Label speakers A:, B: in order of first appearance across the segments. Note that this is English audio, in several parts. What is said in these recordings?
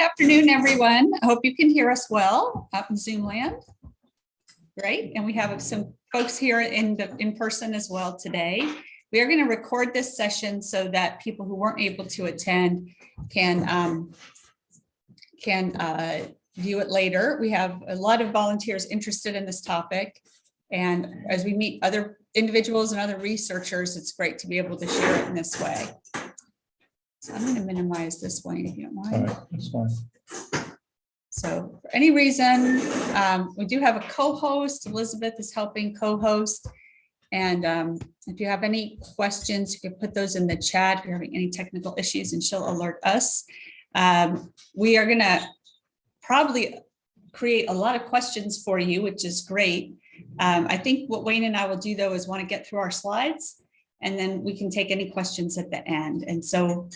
A: afternoon, everyone. I hope you can hear us well out in Zoom land. Great, and we have some folks here in person as well today. We are going to record this session so that people who weren't able to attend can view it later. We have a lot of volunteers interested in this topic, and as we meet other individuals and other researchers, it's great to be able to share it in this way. So I'm going to minimize this one if you don't mind.
B: All right, that's fine.
A: So for any reason, we do have a co-host. Elizabeth is helping co-host. And if you have any questions, you can put those in the chat if you're having any technical issues, and she'll alert us. We are going to probably create a lot of questions for you, which is great. I think what Wayne and I will do, though, is want to get through our slides, and then we can take any questions at the end. And so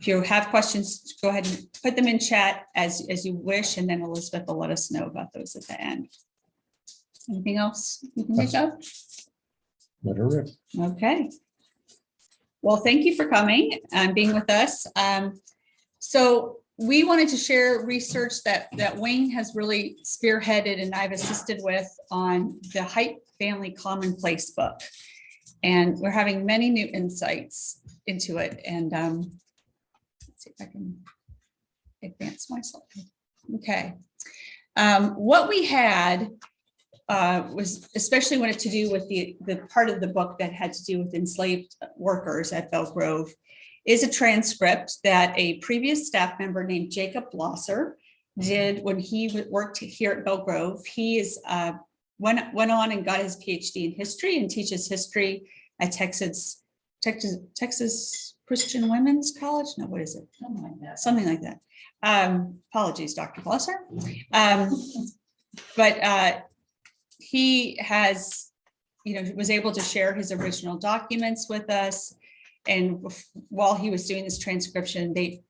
A: if you have questions, go ahead and put them in chat as you wish, and then Elizabeth will let us know about those at the end. Anything else you can think of?
B: Let her rip.
A: Okay. Well, thank you for coming and being with us. So we wanted to share research that Wayne has really spearheaded and I've assisted with on the Hite family Commonplace book. And we're having many new insights into it. And let's see if I can advance my slide. Okay. What we had was, especially when it to do with the part of the book that had to do with enslaved workers at Belle Grove, is a transcript that a previous staff member named Jacob Blosser did when he worked here at Belle Grove. He is went on and got his PhD in history and teaches history at Texas Christian Women's College. No, what is it? Something like that. Apologies, Dr. Blosser. But he has, was able to share his original documents with us. And while he was doing this transcription, they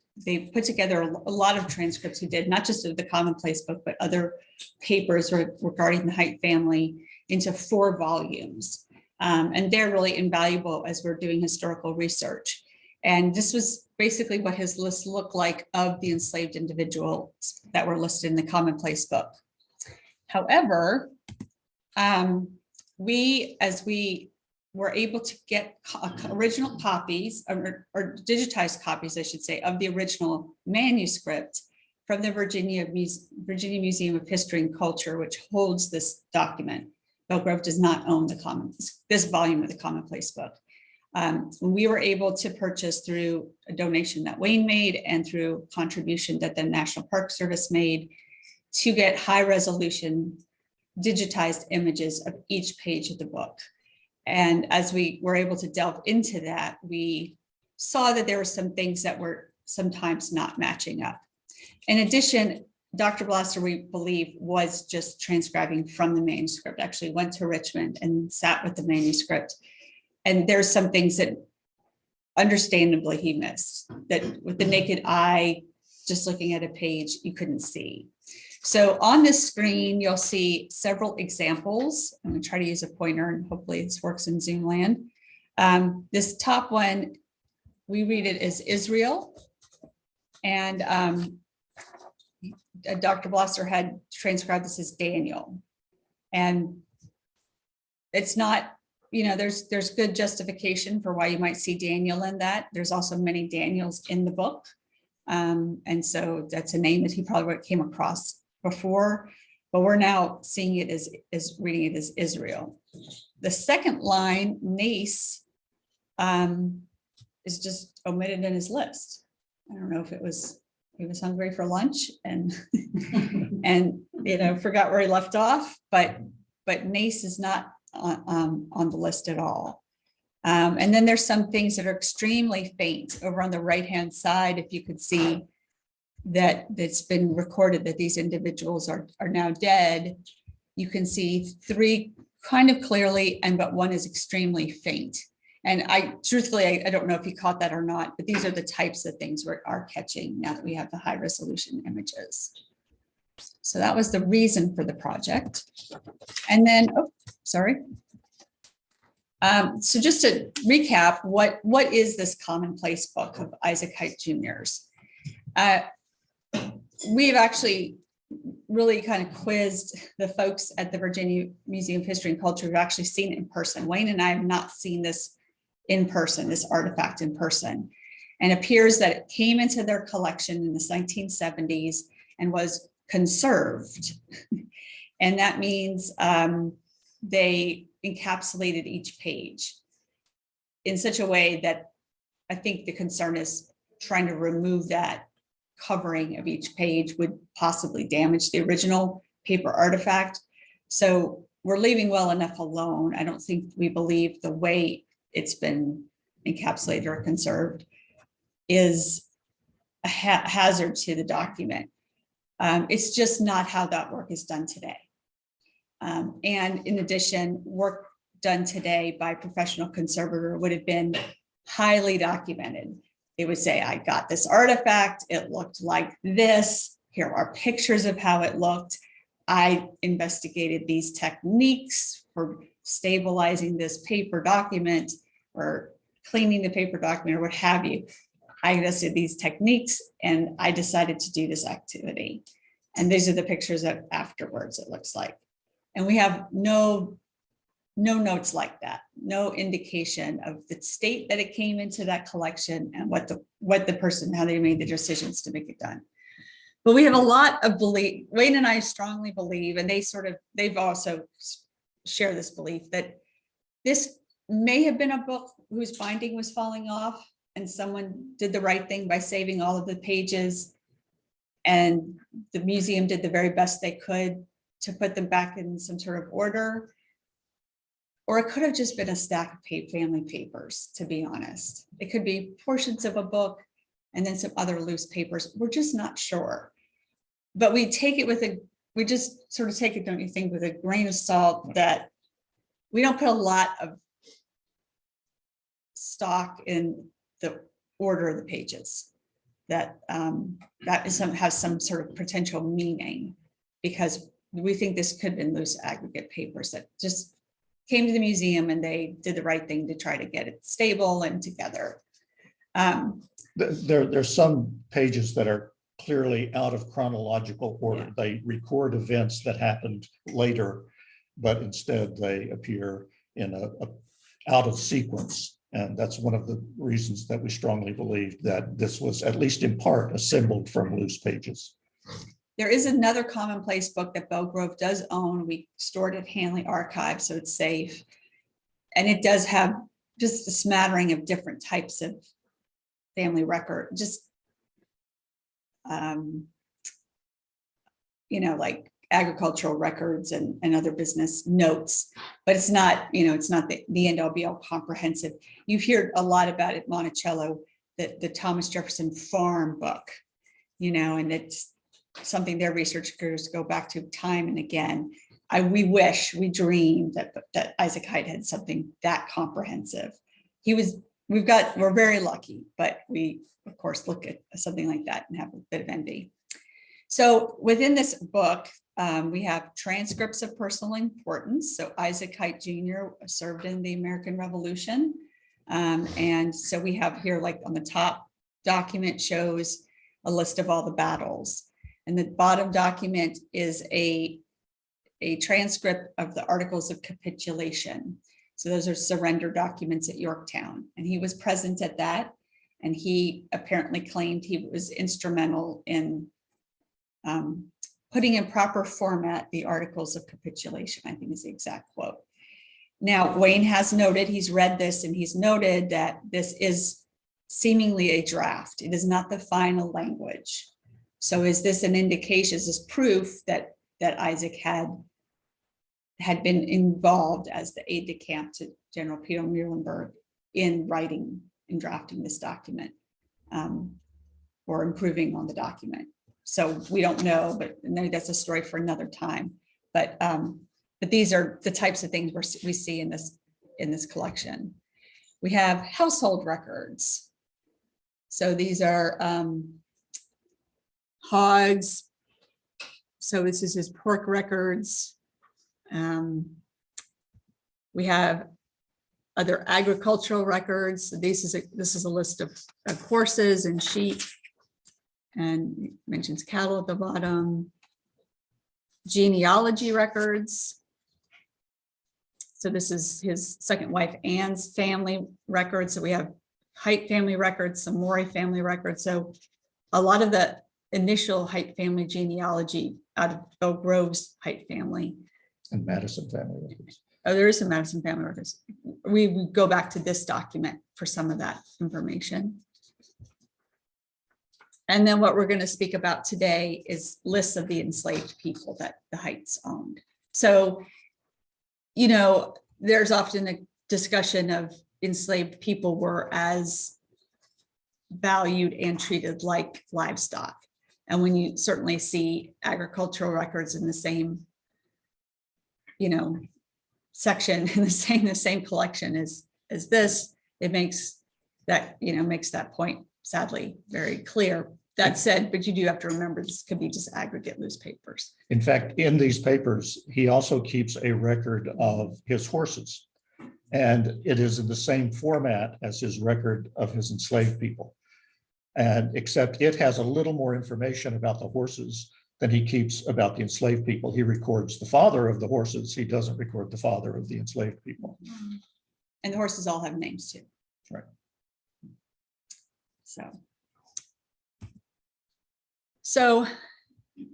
A: put together a lot of transcripts he did, not just of the Commonplace book, but other papers regarding the Hite family into 4 volumes. And they're really invaluable as we're doing historical research. And this was basically what his list looked like of the enslaved individuals that were listed in the Commonplace book. However, as we were able to get original copies or digitized copies, I should say, of the original manuscript from the Virginia Museum of History and Culture, which holds this document. Belle Grove does not own this volume of the Commonplace book. We were able to purchase through a donation that Wayne made and through contribution that the National Park Service made to get high resolution digitized images of each page of the book. And as we were able to delve into that, we saw that there were some things that were sometimes not matching up. In addition, Dr. Blosser, we believe, was just transcribing from the manuscript, actually went to Richmond and sat with the manuscript. And there's some things that understandably he missed, that with the naked eye, just looking at a page, you couldn't see. So on this screen, you'll see several examples. I'm going to try to use a pointer and hopefully this works in Zoom land. This top one, we read it as Israel. And Dr. Blosser had transcribed this as Daniel. And it's not, there's good justification for why you might see Daniel in that. There's also many Daniels in the book. And so that's a name that he probably came across before, but we're now seeing it as reading it as Israel. The second line, Nace, is just omitted in his list. I don't know if he was hungry for lunch and and forgot where he left off, but Nace is not on the list at all. And then there's some things that are extremely faint over on the right-hand side. If you could see that it's been recorded that these individuals are now dead, you can see 3 kind of clearly, but 1 is extremely faint. And truthfully, I don't know if you caught that or not, but these are the types of things we are catching now that we have the high resolution images. So that was the reason for the project. And then, so just to recap, what is this Commonplace book of Isaac Hite Jr.'s? we've actually really kind of quizzed the folks at the Virginia Museum of History and Culture who've actually seen it in person. Wayne and I have not seen this in person, this artifact in person. And it appears that it came into their collection in the 1970s and was conserved. And that means they encapsulated each page in such a way that I think the concern is trying to remove that covering of each page would possibly damage the original paper artifact. So we're leaving well enough alone. I don't think we believe the way it's been encapsulated or conserved is a hazard to the document. It's just not how that work is done today. And in addition, work done today by a professional conservator would have been highly documented. They would say, I got this artifact, it looked like this, here are pictures of how it looked. I investigated these techniques for stabilizing this paper document or cleaning the paper document or what have you. I invested these techniques and I decided to do this activity. And these are the pictures of afterwards, it looks like. And we have no notes like that, no indication of the state that it came into that collection and what the person, how they made the decisions to make it done. But we have a lot of belief. Wayne and I strongly believe, and they've also shared this belief that this may have been a book whose binding was falling off and someone did the right thing by saving all of the pages and the museum did the very best they could to put them back in some sort of order. Or it could have just been a stack of family papers, to be honest. It could be portions of a book and then some other loose papers. We're just not sure. But we take it we just sort of take it, don't you think, with a grain of salt that we don't put a lot of stock in the order of the pages. That has some sort of potential meaning because we think this could have been loose aggregate papers that just came to the museum and they did the right thing to try to get it stable and together.
B: There's some pages that are clearly out of chronological order.
A: Yeah.
B: They record events that happened later, but instead they appear in a out of sequence. And that's one of the reasons that we strongly believe that this was at least in part assembled from loose pages.
A: There is another Commonplace book that Belle Grove does own. We stored it at Hanley Archive, so it's safe. And it does have just a smattering of different types of family record, just, like agricultural records and other business notes, but it's not, it's not the end all be all comprehensive. You've heard a lot about it, Monticello, the Thomas Jefferson farm book, and it's something their researchers go back to time and again. We dreamed that Isaac Hite had something that comprehensive. We're very lucky, but we of course look at something like that and have a bit of envy. So within this book, we have transcripts of personal importance. So Isaac Hite Jr. served in the American Revolution. And so we have here, like on the top document shows a list of all the battles. And the bottom document is a transcript of the Articles of Capitulation. So those are surrender documents at Yorktown. And he was present at that. And he apparently claimed he was instrumental in putting in proper format the Articles of Capitulation, I think is the exact quote. Now, Wayne has noted, he's read this and he's noted that this is seemingly a draft. It is not the final language. So is this an indication, is this proof that Isaac had been involved as the aide-de-camp to General Peter Muhlenberg in writing and drafting this document or improving on the document? So we don't know, but maybe that's a story for another time. But these are the types of things we see in this collection. We have household records. So these are hogs. So this is his pork records. We have other agricultural records. This is a list of horses and sheep and it mentions cattle at the bottom. Genealogy records. So this is his second wife Anne's family records. So we have Hite family records, some Maury family records. So a lot of the initial Hite family genealogy out of Belle Grove's Hite family.
B: And Madison family records.
A: Oh, there is some Madison family records. We go back to this document for some of that information. And then what we're going to speak about today is lists of the enslaved people that the Hites owned. So, you know, there's often a discussion of enslaved people were as valued and treated like livestock. And when you certainly see agricultural records in the same, you know, section in the same collection as this, it makes that, you know, makes that point sadly very clear. That said, but you do have to remember this could be just aggregate newspapers.
B: In fact, in these papers, he also keeps a record of his horses. And it is in the same format as his record of his enslaved people. And except it has a little more information about the horses than he keeps about the enslaved people. He records the father of the horses. He doesn't record the father of the enslaved people.
A: And the horses all have names too.
B: Right.
A: So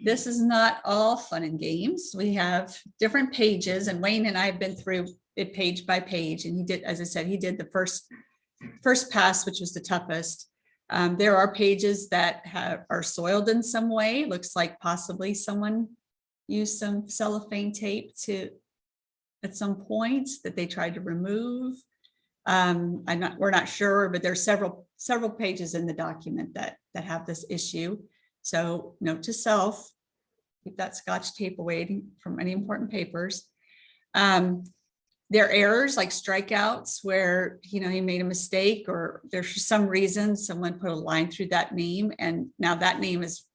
A: this is not all fun and games. We have different pages, and Wayne and I have been through it page by page, and he did, as I said, he did the first pass, which was the toughest. There are pages that are soiled in some way. Looks like possibly someone used some cellophane tape at some point that they tried to remove. We're not sure, but there's several pages in the document that have this issue. So note to self, keep that Scotch tape away from any important papers. There are errors like strikeouts where, you know, he made a mistake, or there's for some reason someone put a line through that name, and now that name is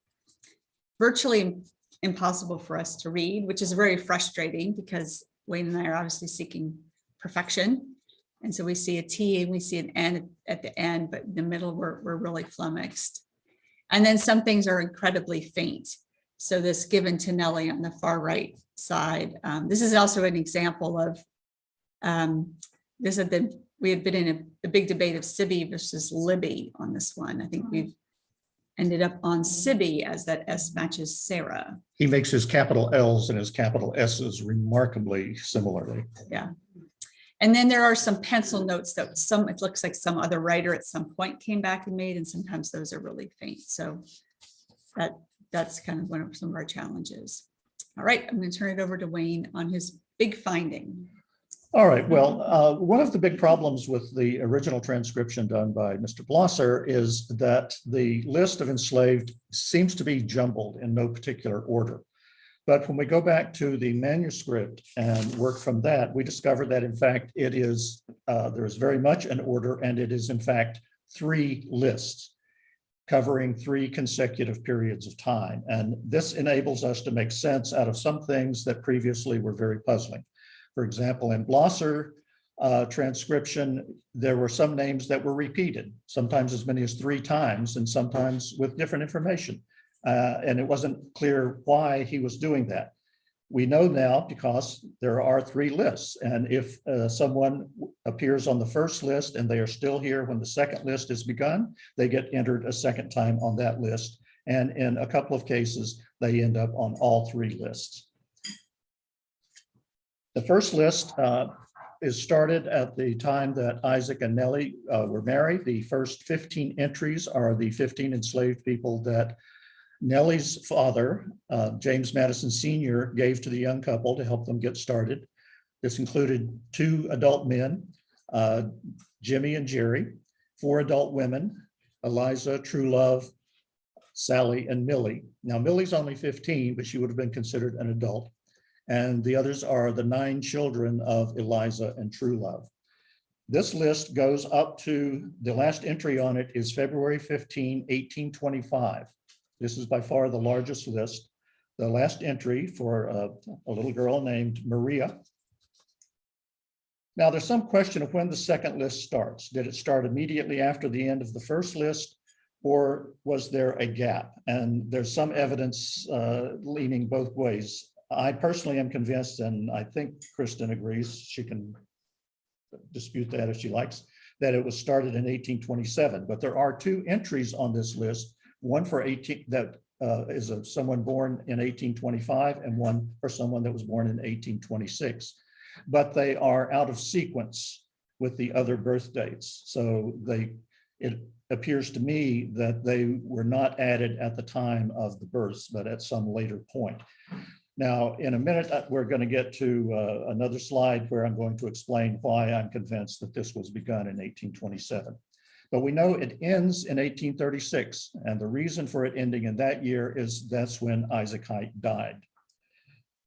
A: virtually impossible for us to read, which is very frustrating because Wayne and I are obviously seeking perfection. And so we see a T and we see an N at the end, but in the middle we're really flummoxed. And then some things are incredibly faint. So this given to Nellie on the far right side. This is also an example of we had been in a big debate of Sibby versus Libby on this one. I think we've ended up on Sibby as that S matches Sarah.
B: He makes his capital L's and his capital S's remarkably similarly.
A: Yeah. And then there are some pencil notes that it looks like some other writer at some point came back and made, and sometimes those are really faint. So that's kind of some of our challenges. All right, I'm going to turn it over to Wayne on his big finding.
B: All right, well, one of the big problems with the original transcription done by Mr. Blosser is that the list of enslaved seems to be jumbled in no particular order. But when we go back to the manuscript and work from that, we discover that in fact it is, there is very much an order, and it is in fact 3 lists covering 3 consecutive periods of time. And this enables us to make sense out of some things that previously were very puzzling. For example, in Blosser transcription, there were some names that were repeated, sometimes as many as 3 times, and sometimes with different information. And it wasn't clear why he was doing that. We know now because there are 3 lists. And if someone appears on the first list and they are still here when the second list is begun, they get entered a second time on that list. And in a couple of cases, they end up on all 3 lists. The first list is started at the time that Isaac and Nellie were married. The first 15 entries are the 15 enslaved people that Nellie's father, James Madison Sr., gave to the young couple to help them get started. This included 2 adult men, Jimmy and Jerry, 4 adult women, Eliza, Truelove, Sally, and Millie. Now, Millie's only 15, but she would have been considered an adult. And the others are the 9 children of Eliza and Truelove. This list goes up to, the last entry on it is February 15, 1825. This is by far the largest list. The last entry for a little girl named Maria. Now there's some question of when the second list starts. Did it start immediately after the end of the first list, or was there a gap? And there's some evidence leaning both ways. I personally am convinced, and I think Kristen agrees, she can dispute that if she likes, that it was started in 1827. But there are two entries on this list, one for someone born in 1825 and one for someone that was born in 1826. But they are out of sequence with the other birth dates. So it appears to me that they were not added at the time of the births, but at some later point. Now, in a minute, we're going to get to another slide where I'm going to explain why I'm convinced that this was begun in 1827. But we know it ends in 1836, and the reason for it ending in that year is that's when Isaac Hite died.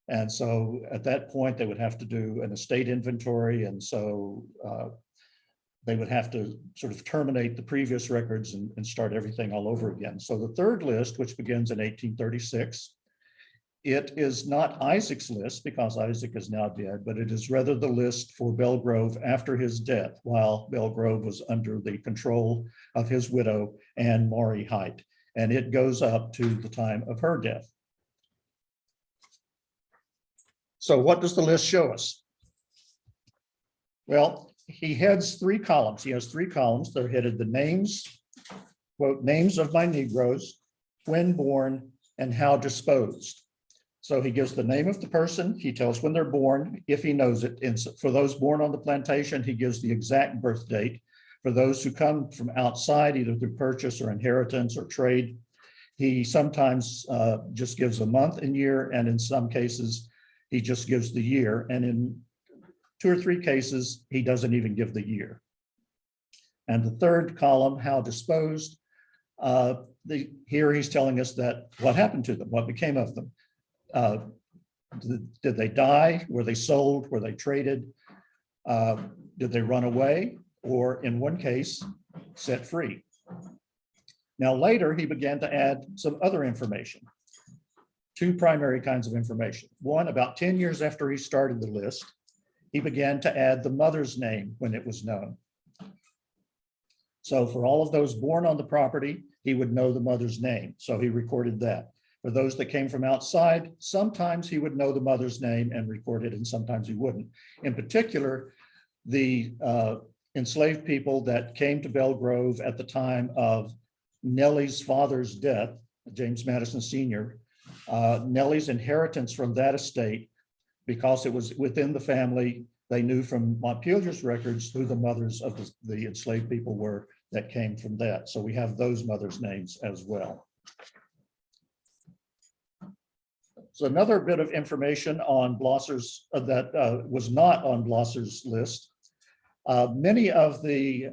B: And so at that point, they would have to do an estate inventory, and so they would have to sort of terminate the previous records and start everything all over again. So the third list, which begins in 1836, it is not Isaac's list because Isaac is now dead, but it is rather the list for Belle Grove after his death, while Belle Grove was under the control of his widow, Anne Maury Hite, and it goes up to the time of her death. So what does the list show us? Well, he heads three columns. He has three columns. They're headed the names, quote, names of my Negroes, when born, and how disposed. So he gives the name of the person, he tells when they're born, if he knows it. And for those born on the plantation, he gives the exact birth date. For those who come from outside, either through purchase or inheritance or trade, he sometimes just gives a month and year, and in some cases, he just gives the year. And in 2 or 3 cases, he doesn't even give the year. And the third column, how disposed, here he's telling us that what happened to them, what became of them. Did they die? Were they sold? Were they traded? Did they run away? Or in one case, set free? Now later, he began to add some other information. 2 primary kinds of information. One, about 10 years after he started the list, he began to add the mother's name when it was known. So for all of those born on the property, he would know the mother's name. So he recorded that. For those that came from outside, sometimes he would know the mother's name and record it, and sometimes he wouldn't. In particular, the enslaved people that came to Belle Grove at the time of Nellie's father's death, James Madison Sr., Nellie's inheritance from that estate, because it was within the family, they knew from Montpelier's records who the mothers of the enslaved people were that came from that. So we have those mothers' names as well. So another bit of information on Blosser's that was not on Blosser's list. Many of the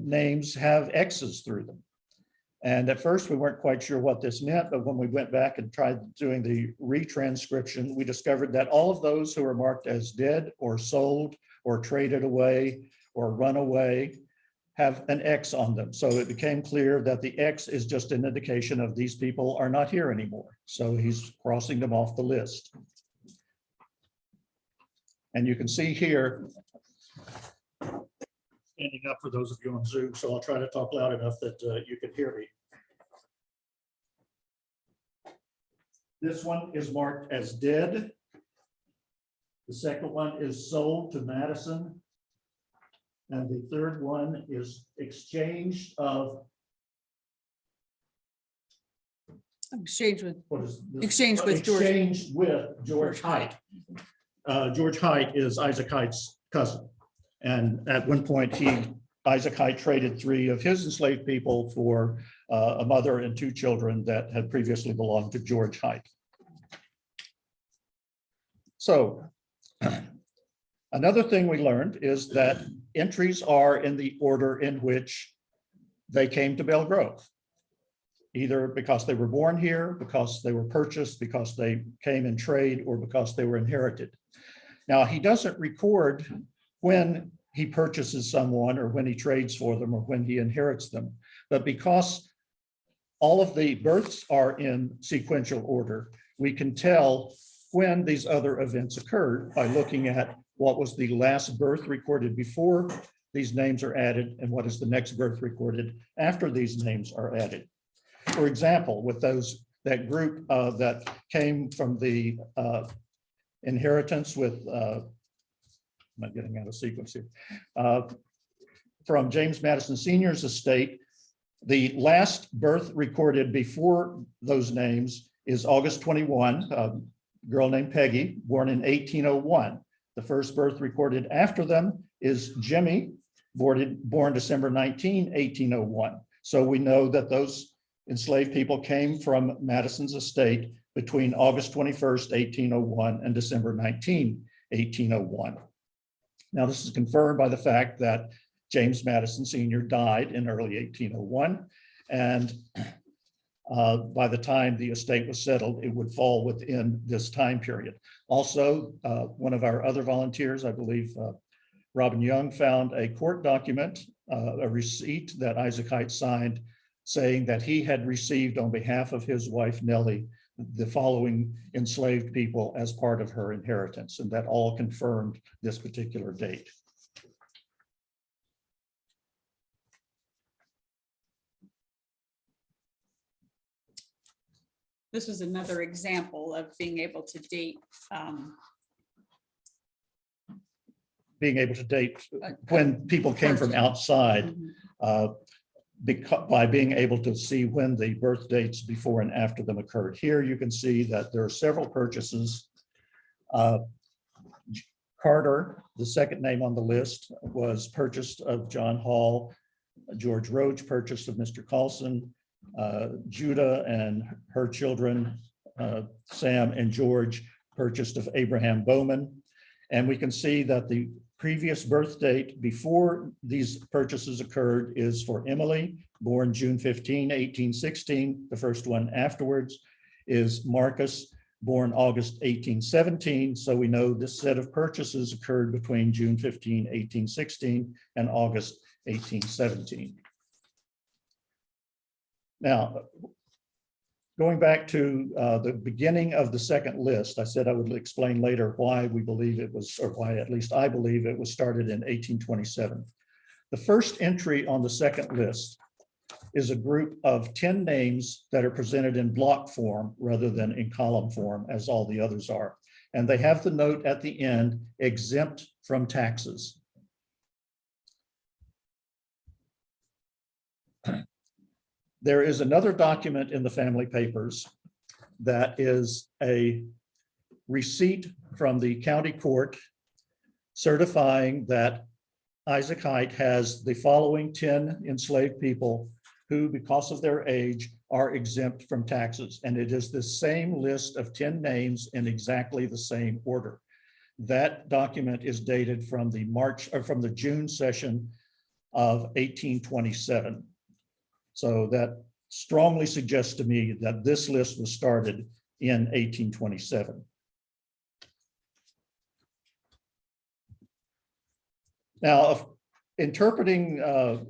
B: names have X's through them. And at first we weren't quite sure what this meant, but when we went back and tried doing the retranscription, we discovered that all of those who were marked as dead or sold or traded away or run away have an X on them. So it became clear that the X is just an indication of these people are not here anymore. So he's crossing them off the list. And you can see here, standing up for those of you on Zoom, so I'll try to talk loud enough that you can hear me. This one is marked as dead. The second one is sold to Madison. And the third one is exchanged of.
A: Exchange with.
B: What is this?
A: Exchanged with George.
B: Exchanged with George Hite. George Hite is Isaac Hite's cousin. And at one point, Isaac Hite traded 3 of his enslaved people for a mother and 2 children that had previously belonged to George Hite. So another thing we learned is that entries are in the order in which they came to Belle Grove, either because they were born here, because they were purchased, because they came in trade, or because they were inherited. Now, he doesn't record when he purchases someone or when he trades for them or when he inherits them. But because all of the births are in sequential order, we can tell when these other events occurred by looking at what was the last birth recorded before these names are added and what is the next birth recorded after these names are added. For example, with that group that came from the inheritance with, am I getting out of sequence here? From James Madison Sr.'s estate, the last birth recorded before those names is August 21, a girl named Peggy, born in 1801. The first birth recorded after them is Jimmy, born December 19, 1801. So we know that those enslaved people came from Madison's estate between August 21st, 1801 and December 19, 1801. Now, this is confirmed by the fact that James Madison Sr. died in early 1801, and by the time the estate was settled, it would fall within this time period. Also, one of our other volunteers, I believe Robin Young, found a court document, a receipt that Isaac Hite signed, saying that he had received on behalf of his wife Nellie the following enslaved people as part of her inheritance, and that all confirmed this particular date.
A: This was another example of being able to date
B: When people came from outside,
A: Mhm.
B: by being able to see when the birth dates before and after them occurred. Here you can see that there are several purchases. Carter, the second name on the list, was purchased of John Hall. George Roach purchased of Mr. Carlson. Judah and her children, Sam and George, purchased of Abraham Bowman. And we can see that the previous birth date before these purchases occurred is for Emily, born June 15, 1816. The first one afterwards is Marcus, born August 1817. So we know this set of purchases occurred between June 15, 1816 and August 1817. Now, going back to the beginning of the second list, I said I would explain later why we believe it was, or why at least I believe it was started in 1827. The first entry on the second list is a group of 10 names that are presented in block form rather than in column form as all the others are. And they have the note at the end, exempt from taxes. There is another document in the family papers that is a receipt from the county court certifying that Isaac Hite has the following 10 enslaved people who, because of their age, are exempt from taxes. And it is the same list of 10 names in exactly the same order. That document is dated from the June session of 1827. So that strongly suggests to me that this list was started in 1827. Now, interpreting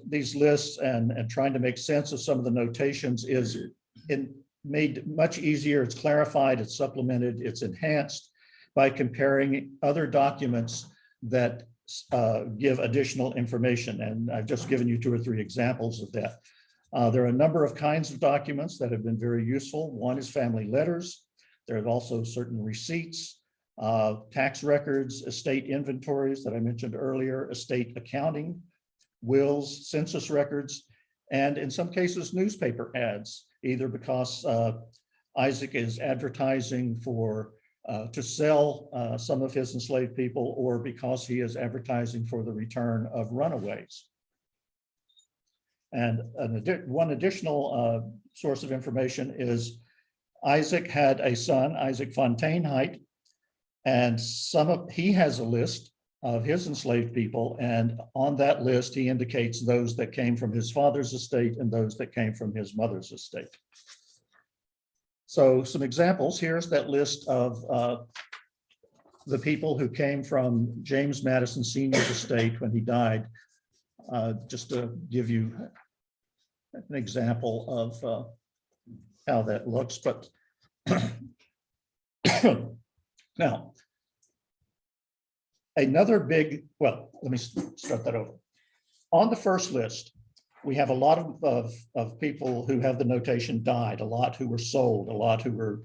B: these lists and trying to make sense of some of the notations is made much easier. It's clarified, it's supplemented, it's enhanced by comparing other documents that give additional information. And I've just given you 2 or 3 examples of that. There are a number of kinds of documents that have been very useful. One is family letters. There are also certain receipts, tax records, estate inventories that I mentioned earlier, estate accounting, wills, census records, and in some cases, newspaper ads, either because Isaac is advertising to sell some of his enslaved people, or because he is advertising for the return of runaways. And one additional source of information is Isaac had a son, Isaac Fontaine Hite, and he has a list of his enslaved people, and on that list he indicates those that came from his father's estate and those that came from his mother's estate. So some examples, here's that list of the people who came from James Madison Sr.'s estate when he died, just to give you an example of how that looks. But now, another big, well, let me start that over. On the first list, we have a lot of people who have the notation died, a lot who were sold, a lot who were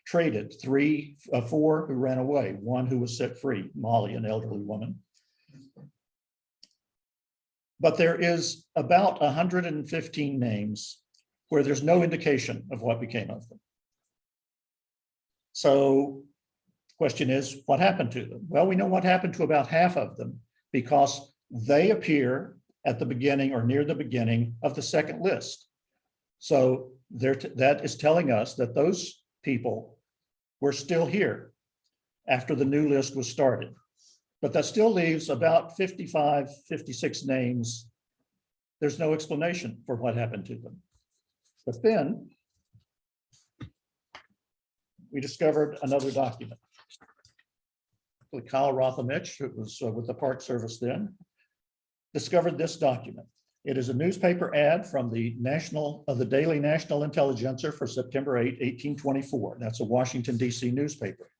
B: traded, 4 who ran away, 1 who was set free, Molly, an elderly woman. But there is about 115 names where there's no indication of what became of them. So the question is, what happened to them? Well, we know what happened to about half of them because they appear at the beginning or near the beginning of the second list. So that is telling us that those people were still here after the new list was started. But that still leaves about 55, 56 names. There's no explanation for what happened to them. But then we discovered another document. Kyle Rothamich, who was with the Park Service then, discovered this document. It is a newspaper ad from the Daily National Intelligencer for September 8, 1824. That's a Washington, D.C. newspaper.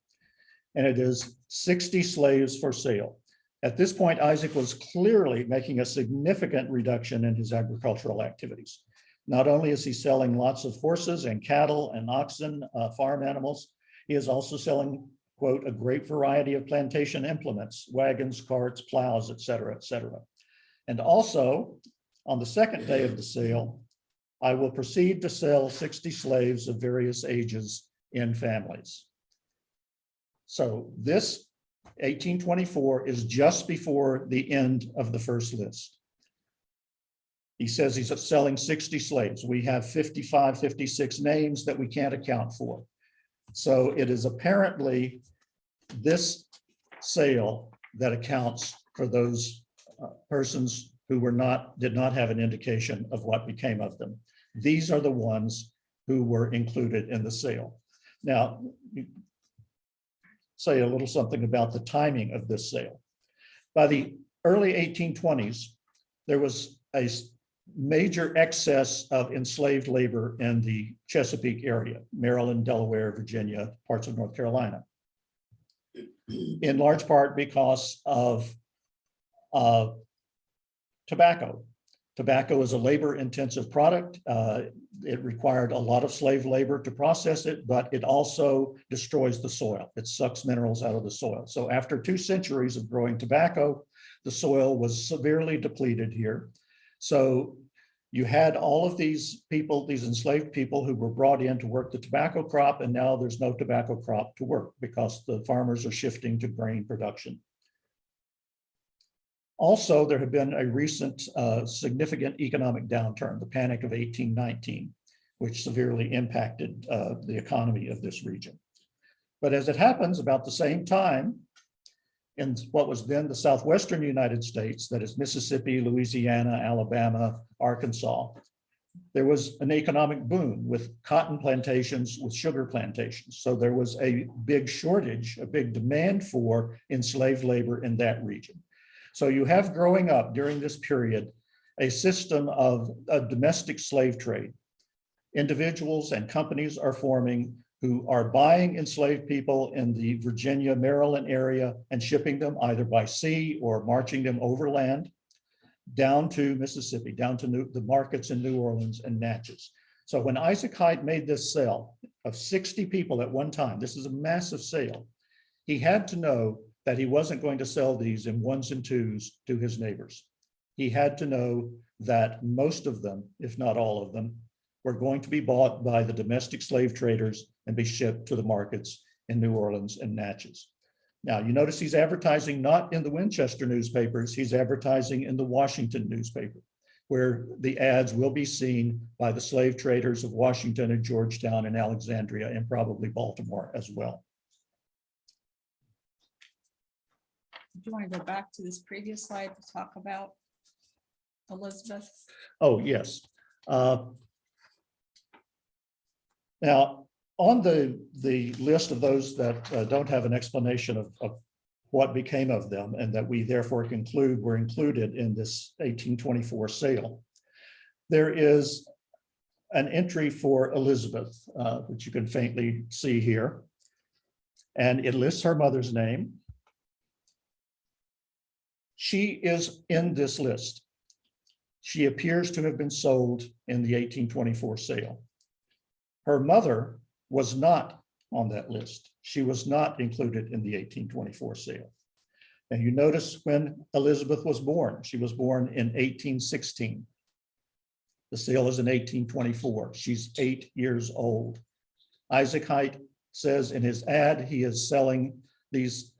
B: And it is 60 slaves for sale. At this point, Isaac was clearly making a significant reduction in his agricultural activities. Not only is he selling lots of horses and cattle and oxen, farm animals, he is also selling, quote, a great variety of plantation implements, wagons, carts, plows, et cetera, et cetera. And also, on the second day of the sale, I will proceed to sell 60 slaves of various ages in families. So this 1824 is just before the end of the first list. He says he's selling 60 slaves. We have 55, 56 names that we can't account for. So it is apparently this sale that accounts for those persons who did not have an indication of what became of them. These are the ones who were included in the sale. Now, say a little something about the timing of this sale. By the early 1820s, there was a major excess of enslaved labor in the Chesapeake area, Maryland, Delaware, Virginia, parts of North Carolina, in large part because of tobacco. Tobacco is a labor-intensive product. It required a lot of slave labor to process it, but it also destroys the soil. It sucks minerals out of the soil. So after 2 centuries of growing tobacco, the soil was severely depleted here. So you had all of these people, these enslaved people who were brought in to work the tobacco crop, and now there's no tobacco crop to work because the farmers are shifting to grain production. Also, there had been a recent significant economic downturn, the Panic of 1819, which severely impacted the economy of this region. But as it happens, about the same time, in what was then the southwestern United States, that is Mississippi, Louisiana, Alabama, Arkansas, there was an economic boom with cotton plantations, with sugar plantations. So there was a big shortage, a big demand for enslaved labor in that region. So you have growing up during this period a system of a domestic slave trade. Individuals and companies are forming who are buying enslaved people in the Virginia, Maryland area and shipping them either by sea or marching them overland down to Mississippi, down to the markets in New Orleans and Natchez. So when Isaac Hite made this sale of 60 people at one time, this is a massive sale, he had to know that he wasn't going to sell these in 1s and 2s to his neighbors. He had to know that most of them, if not all of them, were going to be bought by the domestic slave traders and be shipped to the markets in New Orleans and Natchez. Now, you notice he's advertising not in the Winchester newspapers, he's advertising in the Washington newspaper, where the ads will be seen by the slave traders of Washington and Georgetown and Alexandria and probably Baltimore as well.
A: Do you want to go back to this previous slide to talk about Elizabeth?
B: Oh, yes. Now, on the list of those that don't have an explanation of what became of them and that we therefore conclude were included in this 1824 sale, there is an entry for Elizabeth, which you can faintly see here. And it lists her mother's name. She is in this list. She appears to have been sold in the 1824 sale. Her mother was not on that list. She was not included in the 1824 sale. And you notice when Elizabeth was born, she was born in 1816. The sale is in 1824. She's 8 years old. Isaac Hite says in his ad, he is selling these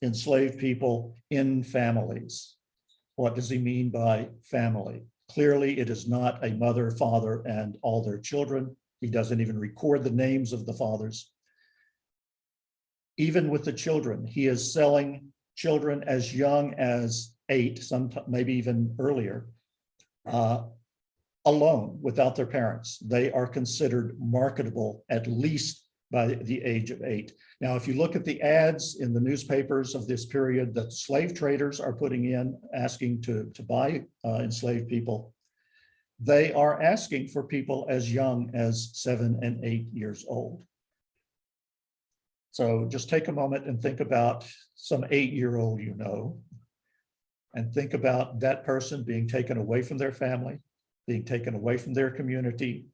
B: enslaved people in families. What does he mean by family? Clearly, it is not a mother, father, and all their children. He doesn't even record the names of the fathers. Even with the children, he is selling children as young as 8, some maybe even earlier, alone without their parents. They are considered marketable at least by the age of 8. Now, if you look at the ads in the newspapers of this period that slave traders are putting in, asking to buy enslaved people, they are asking for people as young as 7 and 8 years old. So just take a moment and think about some 8-year-old you know, and think about that person being taken away from their family, being taken away from their community,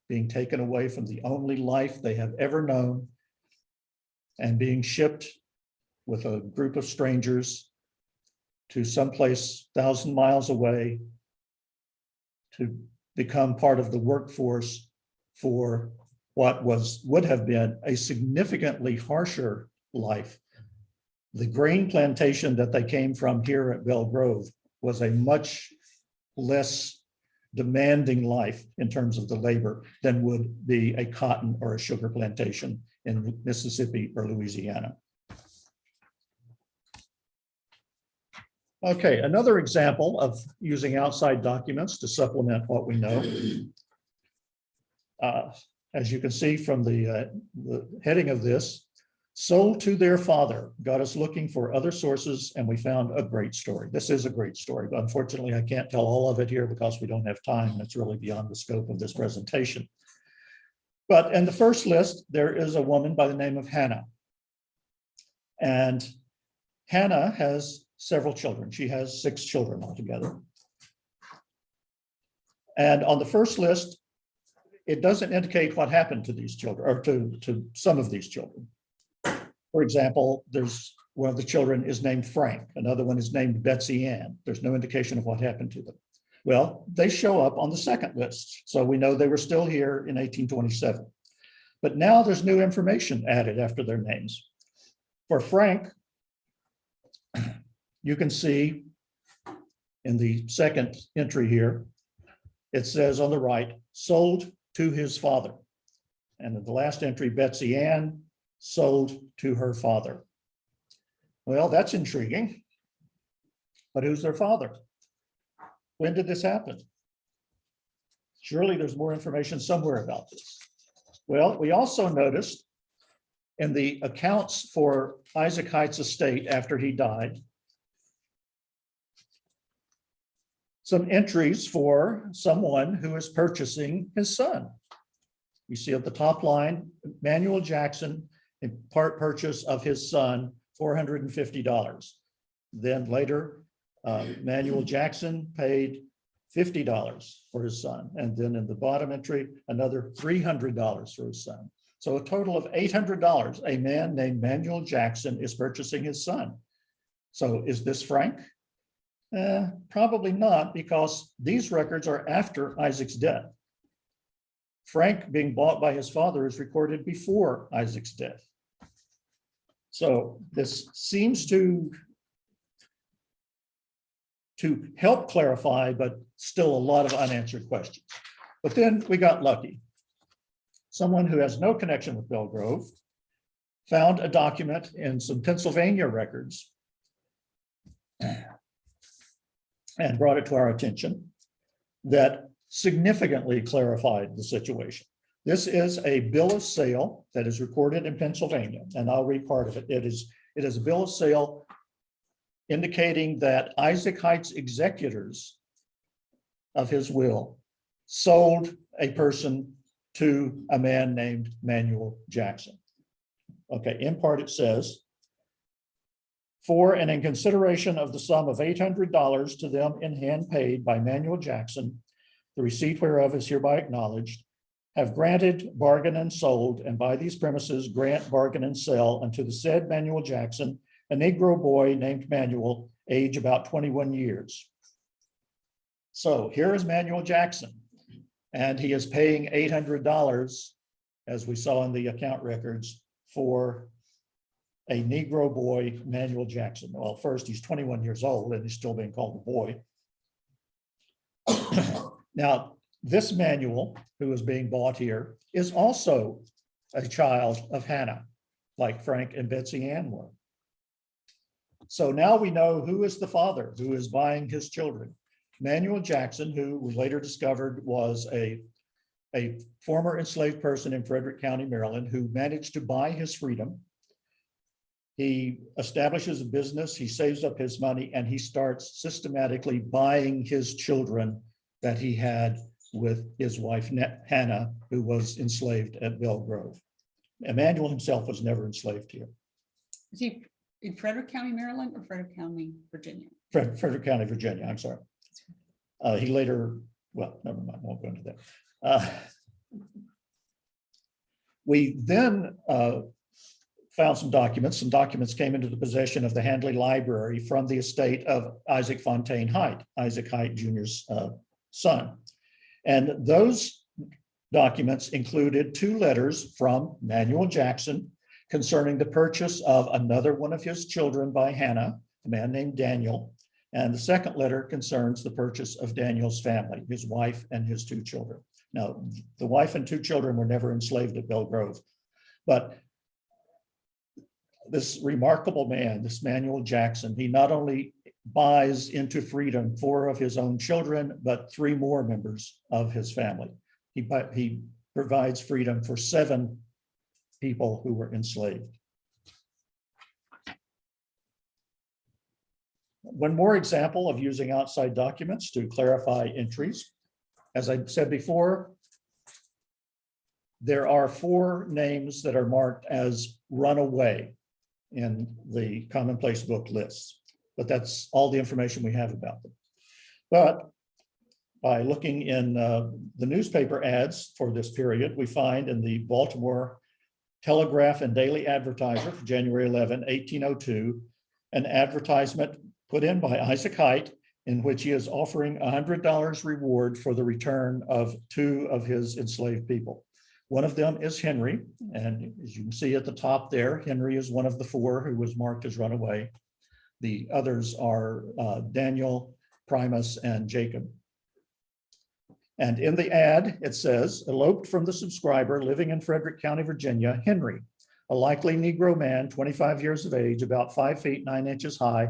B: being taken away from the only life they have ever known, and being shipped with a group of strangers to someplace 1,000 miles away to become part of the workforce for what would have been a significantly harsher life. The grain plantation that they came from here at Belle Grove was a much less demanding life in terms of the labor than would be a cotton or a sugar plantation in Mississippi or Louisiana. Okay, another example of using outside documents to supplement what we know. As you can see from the heading of this, sold to their father, got us looking for other sources, and we found a great story. This is a great story, but unfortunately I can't tell all of it here because we don't have time, and it's really beyond the scope of this presentation. But in the first list, there is a woman by the name of Hannah. And Hannah has several children. She has 6 children altogether. And on the first list, it doesn't indicate what happened to these children, or to some of these children. For example, there's one of the children is named Frank, another one is named Betsy Ann. There's no indication of what happened to them. Well, they show up on the second list, so we know they were still here in 1827. But now there's new information added after their names. For Frank, you can see in the second entry here, it says on the right, sold to his father. And in the last entry, Betsy Ann, sold to her father. Well, that's intriguing. But who's their father? When did this happen? Surely there's more information somewhere about this. Well, we also noticed in the accounts for Isaac Hite's estate after he died, some entries for someone who is purchasing his son. You see at the top line, Manuel Jackson, in part purchase of his son, $450. Then later, Manuel Jackson paid $50 for his son. And then in the bottom entry, another $300 for his son. So a total of $800, a man named Manuel Jackson is purchasing his son. So is this Frank? Probably not, because these records are after Isaac's death. Frank being bought by his father is recorded before Isaac's death. So this seems to help clarify, but still a lot of unanswered questions. But then we got lucky. Someone who has no connection with Belle Grove found a document in some Pennsylvania records and brought it to our attention that significantly clarified the situation. This is a bill of sale that is recorded in Pennsylvania, and I'll read part of it. It is a bill of sale indicating that Isaac Hite's executors of his will sold a person to a man named Manuel Jackson. Okay, in part it says, For and in consideration of the sum of $800 to them in hand paid by Manuel Jackson, the receipt whereof is hereby acknowledged, have granted, bargained, and sold, and by these premises grant, bargain, and sell unto the said Manuel Jackson, a Negro boy named Manuel, age about 21 years. So here is Manuel Jackson, and he is paying $800, as we saw in the account records, for a Negro boy, Manuel Jackson. Well, first, he's 21 years old and he's still being called a boy. Now, this Manuel, who is being bought here, is also a child of Hannah, like Frank and Betsy Ann were. So now we know who is the father who is buying his children. Manuel Jackson, who we later discovered was a former enslaved person in Frederick County, Maryland, who managed to buy his freedom. He establishes a business, he saves up his money, and he starts systematically buying his children that he had with his wife, Hannah, who was enslaved at Belle Grove. Emmanuel himself was never enslaved here.
A: Is he in Frederick County, Maryland, or Frederick County, Virginia?
B: Frederick County, Virginia, I'm sorry. He later, well, never mind, I won't go into that. We then found some documents. Some documents came into the possession of the Handley Library from the estate of Isaac Fontaine Hite, Isaac Hite Jr.'s son. And those documents included 2 letters from Manuel Jackson concerning the purchase of another one of his children by Hannah, a man named Daniel. And the second letter concerns the purchase of Daniel's family, his wife and his 2 children. Now, the wife and 2 children were never enslaved at Belle Grove, but this remarkable man, this Manuel Jackson, he not only buys into freedom 4 of his own children, but 3 more members of his family. He provides freedom for 7 people who were enslaved. One more example of using outside documents to clarify entries. As I said before, there are 4 names that are marked as runaway in the Commonplace book lists, but that's all the information we have about them. But by looking in the newspaper ads for this period, we find in the Baltimore Telegraph and Daily Advertiser for January 11, 1802, an advertisement put in by Isaac Hite in which he is offering $100 reward for the return of 2 of his enslaved people. One of them is Henry, and as you can see at the top there, Henry is one of the 4 who was marked as runaway. The others are Daniel, Primus, and Jacob. And in the ad, it says, eloped from the subscriber living in Frederick County, Virginia, Henry, a likely Negro man, 25 years of age, about 5 feet 9 inches high,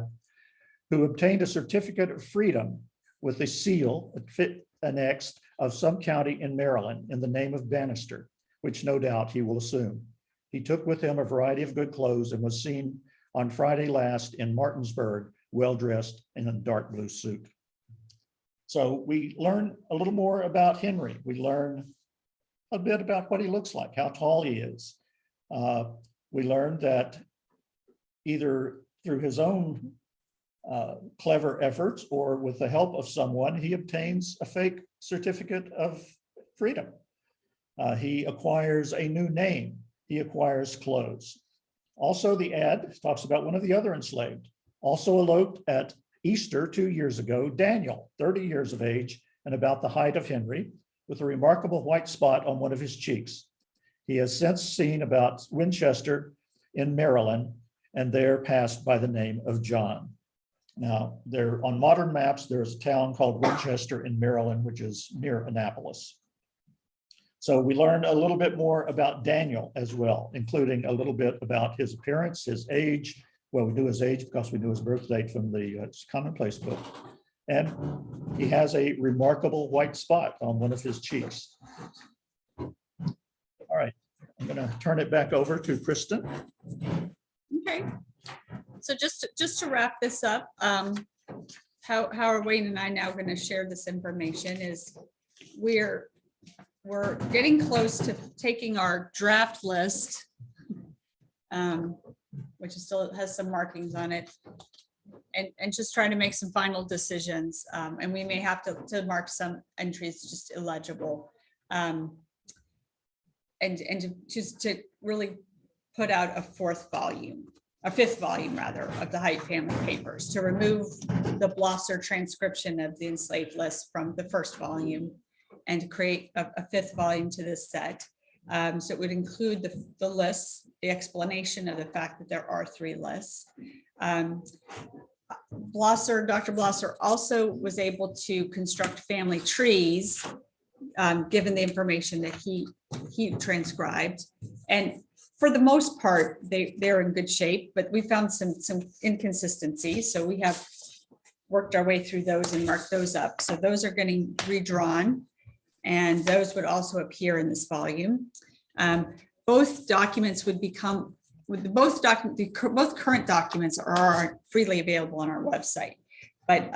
B: who obtained a certificate of freedom with a seal annexed of some county in Maryland in the name of Bannister, which no doubt he will assume. He took with him a variety of good clothes and was seen on Friday last in Martinsburg, well-dressed in a dark blue suit. So we learn a little more about Henry. We learn a bit about what he looks like, how tall he is. We learned that either through his own clever efforts or with the help of someone, he obtains a fake certificate of freedom. He acquires a new name. He acquires clothes. Also, the ad talks about one of the other enslaved, also eloped at Easter 2 years ago, Daniel, 30 years of age and about the height of Henry, with a remarkable white spot on one of his cheeks. He has since seen about Winchester in Maryland and there passed by the name of John. Now, there on modern maps, there's a town called Winchester in Maryland, which is near Annapolis. So we learned a little bit more about Daniel as well, including a little bit about his appearance, his age. Well, we knew his age because we knew his birth date from the Commonplace book. And he has a remarkable white spot on one of his cheeks. All right, I'm going to turn it back over to Kristen.
A: Okay. So just to wrap this up, how are Wayne and I now going to share this information is we're getting close to taking our draft list which is still has some markings on it. And just trying to make some final decisions. And we may have to mark some entries just illegible. And to really put out a fifth volume rather, of the Hite family papers, to remove the Blosser transcription of the enslaved list from the first volume and to create a fifth volume to this set. So it would include the lists, the explanation of the fact that there are 3 lists. Dr. Blosser also was able to construct family trees, given the information that he transcribed. And for the most part, they're in good shape, but we found some inconsistencies. So we have worked our way through those and marked those up. So those are getting redrawn, and those would also appear in this volume. Both documents would become, both current documents are freely available on our website, but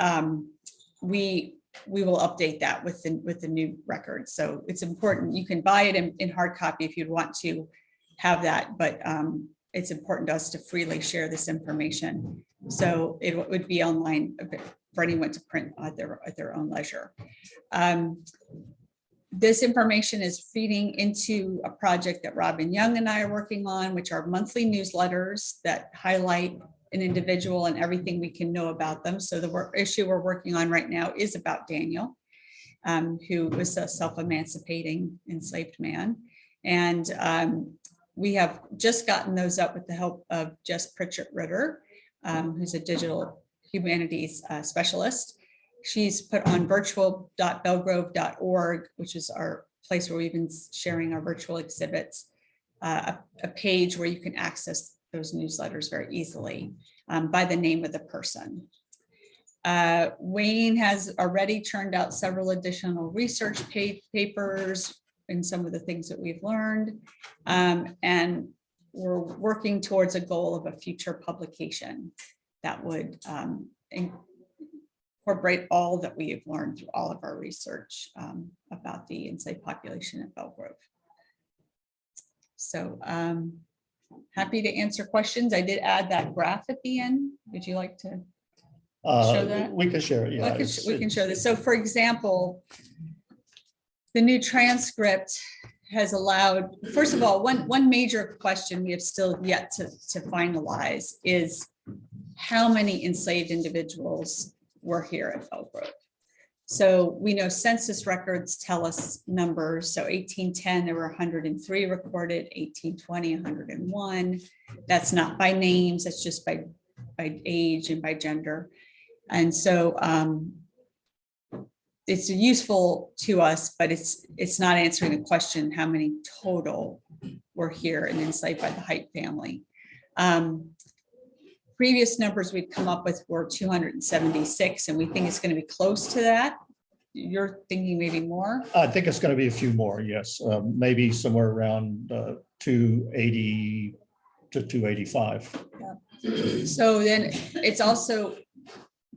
A: we will update that with the new record. So it's important. You can buy it in hard copy if you'd want to have that, but it's important to us to freely share this information. So it would be online for anyone to print at their own leisure. This information is feeding into a project that Robin Young and I are working on, which are monthly newsletters that highlight an individual and everything we can know about them. So the issue we're working on right now is about Daniel, who was a self-emancipating enslaved man. And we have just gotten those up with the help of Jess Pritchett Ritter, who's a digital humanities specialist. She's put on virtual.bellegrove.org, which is our place where we've been sharing our virtual exhibits, a page where you can access those newsletters very easily by the name of the person. Wayne has already churned out several additional research papers in some of the things that we've learned. And we're working towards a goal of a future publication that would incorporate all that we have learned through all of our research about the enslaved population at Belle Grove. So happy to answer questions. I did add that graph at the end. Would you like to show that?
B: We can share it. Yeah,
A: we can show this. So for example, the new transcript has allowed, first of all, one major question we have still yet to finalize is how many enslaved individuals were here at Belle Grove. So we know census records tell us numbers. So 1810, there were 103 recorded, 1820, 101. That's not by names, that's just by age and by gender. And so it's useful to us, but it's not answering the question, how many total were here and enslaved by the Hite family. Previous numbers we've come up with were 276, and we think it's going to be close to that. You're thinking maybe more?
B: I think it's going to be a few more, yes. Maybe somewhere around 280 to 285.
A: Yeah. So then it's also,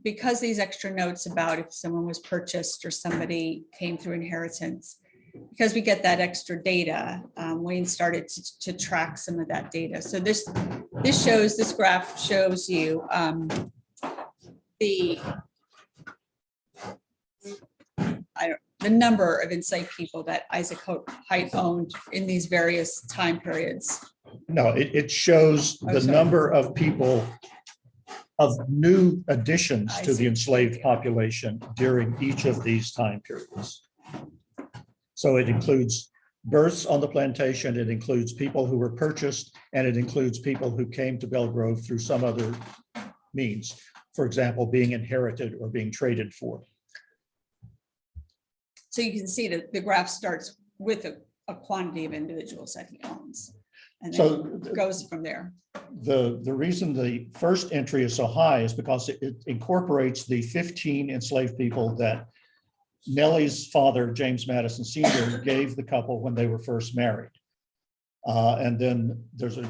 A: because these extra notes about if someone was purchased or somebody came through inheritance, because we get that extra data, Wayne started to track some of that data. So this graph shows you the number of enslaved people that Isaac Hite owned in these various time periods.
B: No, it shows the number of people, of new additions to the enslaved population during each of these time periods. So it includes births on the plantation, it includes people who were purchased, and it includes people who came to Belle Grove through some other means. For example, being inherited or being traded for.
A: So you can see that the graph starts with a quantity of individuals that he owns, and then it goes from there.
B: The reason the first entry is so high is because it incorporates the 15 enslaved people that Nellie's father, James Madison Sr., gave the couple when they were first married. And then there's a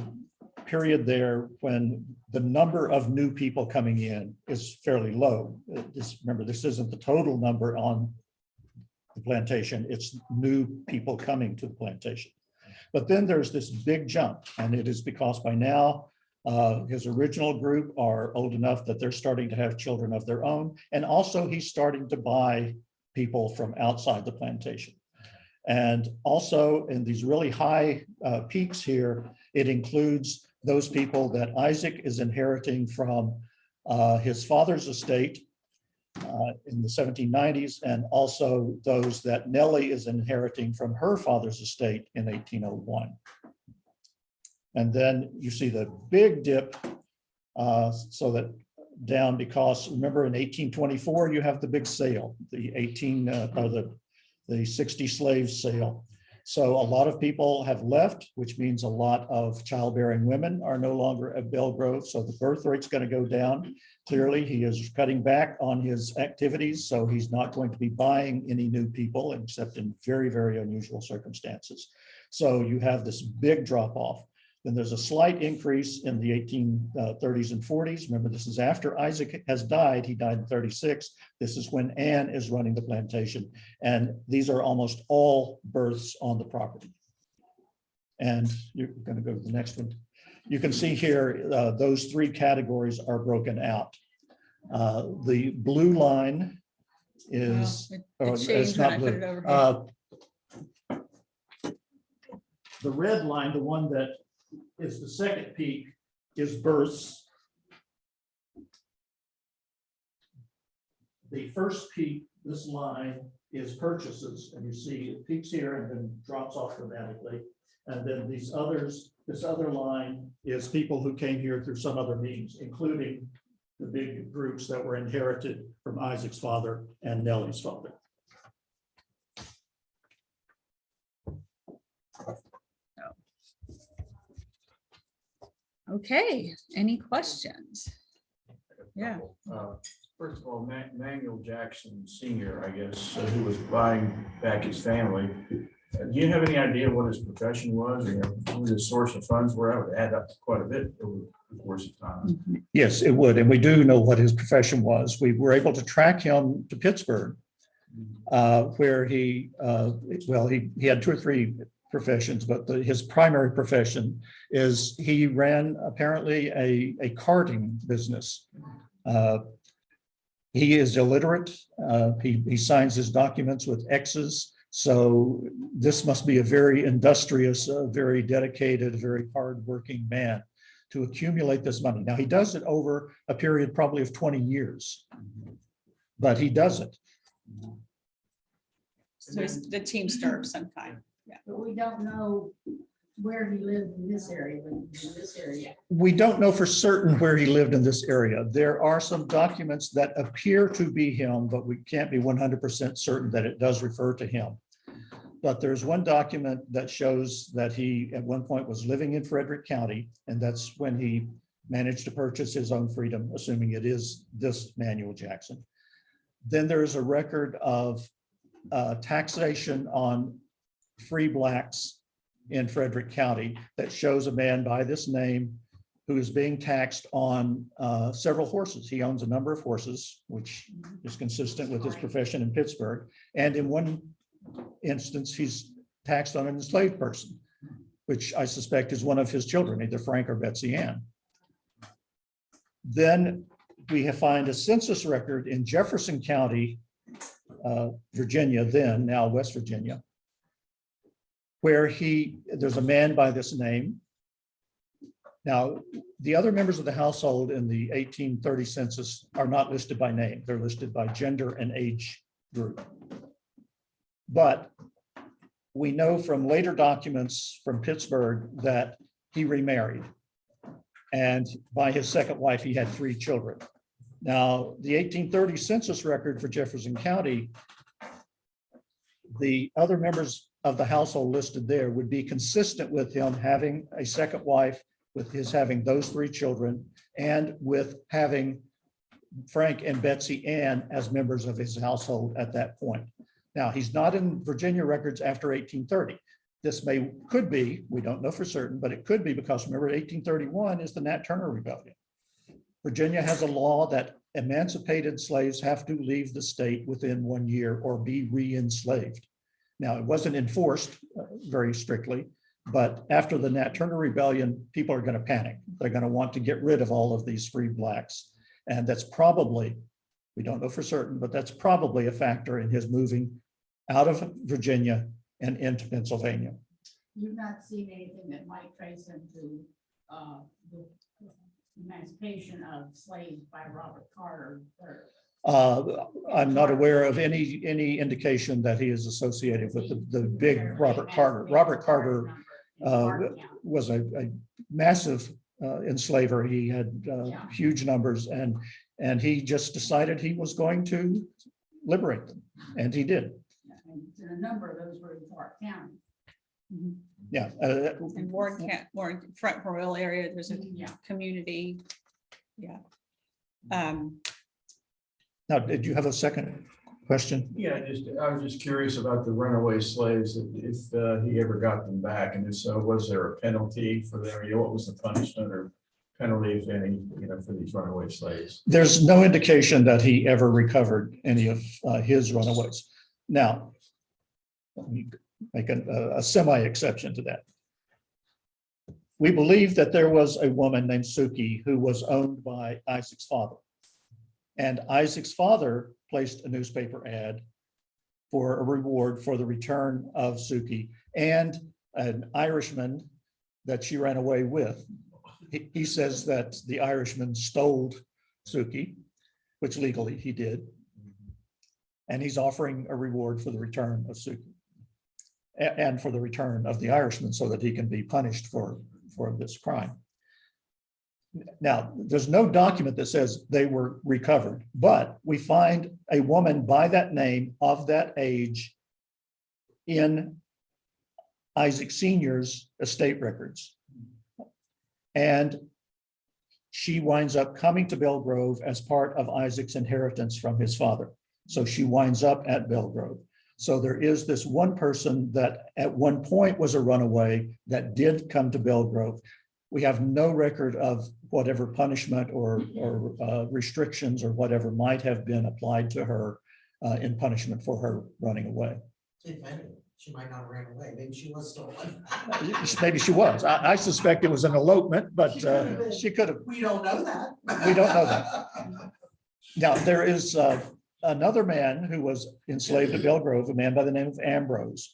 B: period there when the number of new people coming in is fairly low. Remember, this isn't the total number on the plantation, it's new people coming to the plantation. But then there's this big jump, and it is because by now His original group are old enough that they're starting to have children of their own. And also he's starting to buy people from outside the plantation. And also in these really high peaks here, it includes those people that Isaac is inheriting from his father's estate in the 1790s, and also those that Nellie is inheriting from her father's estate in 1801. And then you see the big dip, so that down, because remember in 1824, you have the big sale, the 60 slaves sale. So a lot of people have left, which means a lot of childbearing women are no longer at Belle Grove. So the birth rate's going to go down. Clearly, he is cutting back on his activities. So he's not going to be buying any new people except in very, very unusual circumstances. So you have this big drop off. Then there's a slight increase in the 1830s and 40s. Remember, this is after Isaac has died. He died in 36. This is when Anne is running the plantation. And these are almost all births on the property. And you're going to go to the next one. You can see here, those three categories are broken out. The blue line is, it's not blue. The red line, the one that is the second peak, is births. The first peak, this line, is purchases, and you see it peaks here and then drops off dramatically. And then these others, this other line is people who came here through some other means, including the big groups that were inherited from Isaac's father and Nellie's father.
A: Okay, any questions? Yeah.
C: First of all, Manuel Jackson Sr., I guess, who was buying back his family. Do you have any idea what his profession was, or who his source of funds were? I would add up to quite a bit over the course of time.
B: Yes, it would. And we do know what his profession was. We were able to track him to Pittsburgh, where he had two or three professions, but his primary profession is he ran apparently a carting business. He is illiterate. He signs his documents with X's. So this must be a very industrious, very dedicated, very hardworking man to accumulate this money. Now he does it over a period probably of 20 years, but he does it.
A: So he's the teamster of some kind. Yeah.
D: But we don't know where he lived in this area,
B: We don't know for certain where he lived in this area. There are some documents that appear to be him, but we can't be 100% certain that it does refer to him. But there's one document that shows that he at one point was living in Frederick County, and that's when he managed to purchase his own freedom, assuming it is this Manuel Jackson. Then there's a record of taxation on free blacks in Frederick County that shows a man by this name who is being taxed on several horses. He owns a number of horses, which is consistent with his profession in Pittsburgh. And in one instance, he's taxed on an enslaved person, which I suspect is one of his children, either Frank or Betsy Ann. Then we find a census record in Jefferson County, Virginia, then now West Virginia, where there's a man by this name. Now, the other members of the household in the 1830 census are not listed by name. They're listed by gender and age group. But we know from later documents from Pittsburgh that he remarried. And by his second wife, he had 3 children. Now, the 1830 census record for Jefferson County, the other members of the household listed there would be consistent with him having a second wife, with his having those 3 children, and with having Frank and Betsy Ann as members of his household at that point. Now, he's not in Virginia records after 1830. This could be, we don't know for certain, but it could be because remember 1831 is the Nat Turner Rebellion. Virginia has a law that emancipated slaves have to leave the state within 1 year or be re-enslaved. Now, it wasn't enforced very strictly, But after the Nat Turner Rebellion, people are going to panic. They're going to want to get rid of all of these free blacks. And that's probably, we don't know for certain, but that's probably a factor in his moving out of Virginia and into Pennsylvania.
D: You've not seen anything that might trace him to the emancipation of slaves by Robert Carter or
B: I'm not aware of any indication that he is associated with the big Robert Carter. Robert Carter was a massive enslaver. He had huge numbers, and he just decided he was going to liberate them, and he did.
D: And a number of those were in Clark County.
B: Yeah.
A: In Warren Front Royal area, there's a community. Yeah.
B: Now, did you have a second question?
C: Yeah, I was just curious about the runaway slaves, if he ever got them back, and if so, was there a penalty for them? What was the punishment or penalty, if any, for these runaway slaves?
B: There's no indication that he ever recovered any of his runaways. Now, let me make a semi-exception to that. We believe that there was a woman named Suki who was owned by Isaac's father. And Isaac's father placed a newspaper ad for a reward for the return of Suki and an Irishman that she ran away with. He says that the Irishman stole Suki, which legally he did. And he's offering a reward for the return of Suki and for the return of the Irishman so that he can be punished for this crime. Now, there's no document that says they were recovered, but we find a woman by that name of that age in Isaac Sr.'s estate records. And she winds up coming to Belle Grove as part of Isaac's inheritance from his father. So she winds up at Belle Grove. So there is this one person that at one point was a runaway that did come to Belle Grove. We have no record of whatever punishment or restrictions or whatever might have been applied to her in punishment for her running away.
E: If any, she might not have ran away. Maybe she was stolen.
B: Maybe she was. I suspect it was an elopement, but she could have.
E: We don't know that.
B: We don't know that. Now, there is another man who was enslaved at Belle Grove, a man by the name of Ambrose.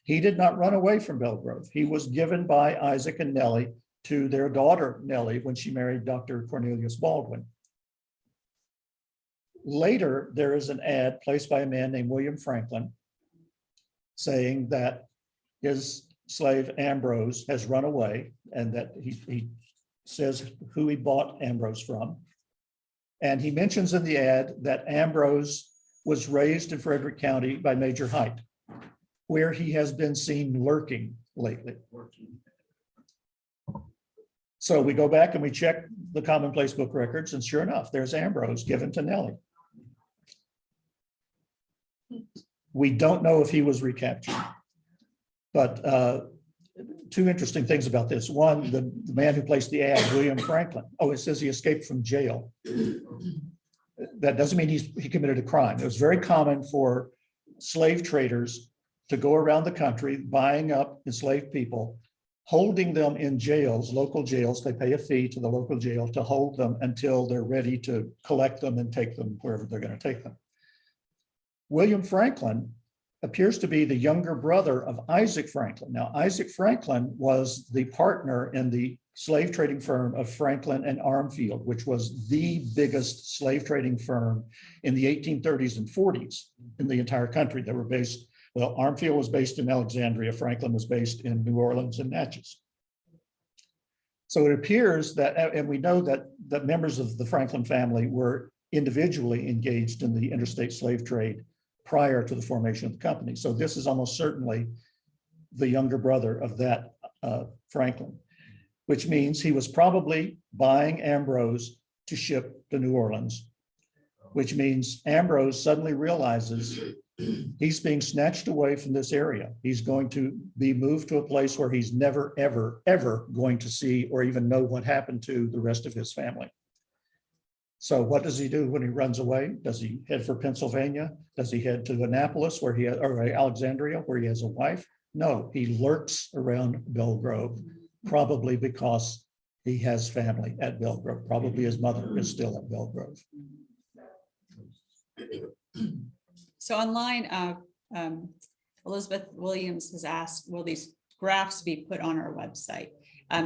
B: He did not run away from Belle Grove. He was given by Isaac and Nellie to their daughter, Nellie, when she married Dr. Cornelius Baldwin. Later, there is an ad placed by a man named William Franklin saying that his slave Ambrose has run away and that he says who he bought Ambrose from. And he mentions in the ad that Ambrose was raised in Frederick County by Major Hite, where he has been seen lurking lately. So we go back and we check the Commonplace book records, and sure enough, there's Ambrose given to Nellie. We don't know if he was recaptured, but two interesting things about this. One, the man who placed the ad, William Franklin. Oh, it says he escaped from jail. That doesn't mean he committed a crime. It was very common for slave traders to go around the country buying up enslaved people, holding them in jails, local jails. They pay a fee to the local jail to hold them until they're ready to collect them and take them wherever they're going to take them. William Franklin appears to be the younger brother of Isaac Franklin. Now, Isaac Franklin was the partner in the slave trading firm of Franklin and Armfield, which was the biggest slave trading firm in the 1830s and 40s in the entire country. They were based, well, Armfield was based in Alexandria. Franklin was based in New Orleans and Natchez. So it appears that, and we know that members of the Franklin family were individually engaged in the interstate slave trade prior to the formation of the company. So this is almost certainly the younger brother of that Franklin, which means he was probably buying Ambrose to ship to New Orleans, which means Ambrose suddenly realizes he's being snatched away from this area. He's going to be moved to a place where he's never, ever, ever going to see or even know what happened to the rest of his family. So what does he do when he runs away? Does he head for Pennsylvania? Does he head to Annapolis or Alexandria, where he has a wife? No, he lurks around Belle Grove, probably because he has family at Belle Grove. Probably his mother is still at Belle Grove.
A: So online, Elizabeth Williams has asked, will these graphs be put on our website?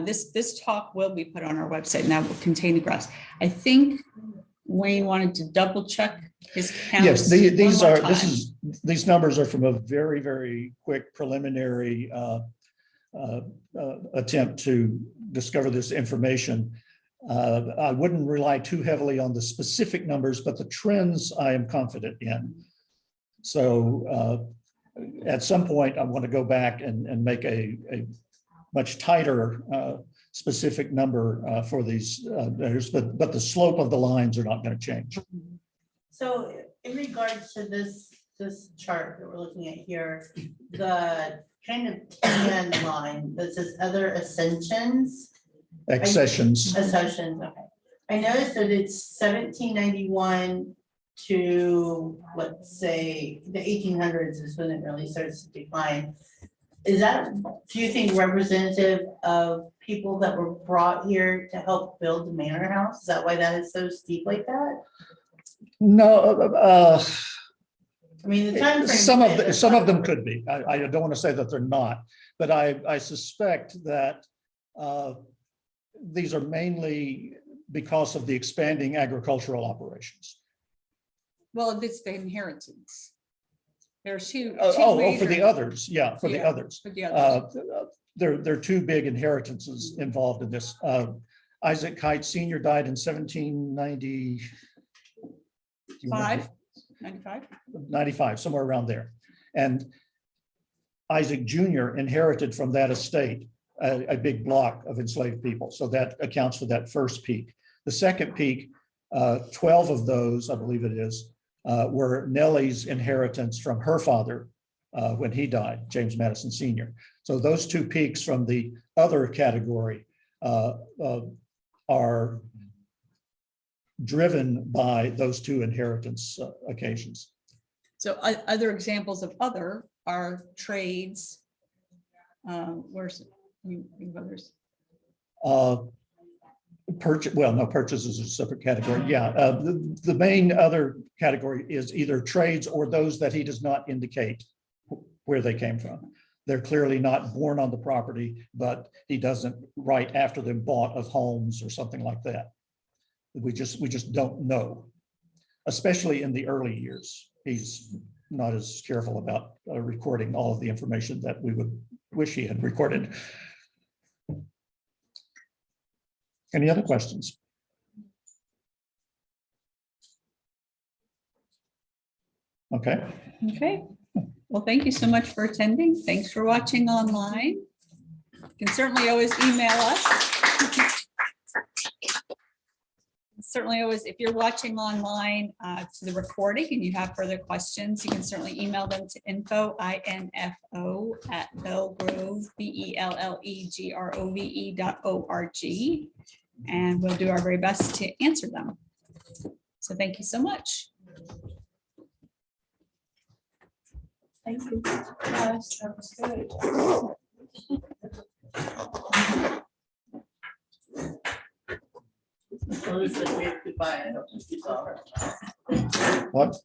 A: This talk will be put on our website and that will contain the graphs. I think Wayne wanted to double check his counts.
B: Yes,
A: one more time.
B: these numbers are from a very, very quick preliminary attempt to discover this information. I wouldn't rely too heavily on the specific numbers, but the trends I am confident in. So at some point, I want to go back and make a much tighter specific number for these measures, but the slope of the lines are not going to change.
F: So in regards to this chart that we're looking at here, the kind of tan line that says other ascensions.
B: Accessions.
F: Accessions, okay. I noticed that it's 1791 to, let's say, the 1800s is when it really starts to decline. Is that, do you think, representative of people that were brought here to help build the manor house? Is that why that is so steep like that?
B: No,
F: I mean, the time frame.
B: some of them could be. I don't want to say that they're not, but I suspect that these are mainly because of the expanding agricultural operations.
A: Well, it's the inheritance. There's two.
B: For the others, yeah, for the
A: Yeah,
B: others.
A: For the others.
B: There are two big inheritances involved in this. Isaac Hite Sr. died in 1790.
A: 95,
B: somewhere around there. And Isaac Jr. inherited from that estate a big block of enslaved people. So that accounts for that first peak. The second peak, 12 of those, I believe it is, were Nellie's inheritance from her father when he died, James Madison Sr. So those two peaks from the other category are driven by those two inheritance occasions.
A: So other examples of other are trades. Where's others?
B: Purchases is a separate category. Yeah, the main other category is either trades or those that he does not indicate where they came from. They're clearly not born on the property, but he doesn't write after them bought of homes or something like that. We just don't know, especially in the early years. He's not as careful about recording all of the information that we would wish he had recorded. Any other questions? Okay.
A: Okay. Well, thank you so much for attending. Thanks for watching online. You can certainly always email us. Certainly always, if you're watching online to the recording and you have further questions, you can certainly email them to info@bellegrove, BELLEGROVE.org. And we'll do our very best to answer them. So thank you so much.
F: Thank you. That was good. Elizabeth, we have goodbye. I don't think you saw her.
B: What?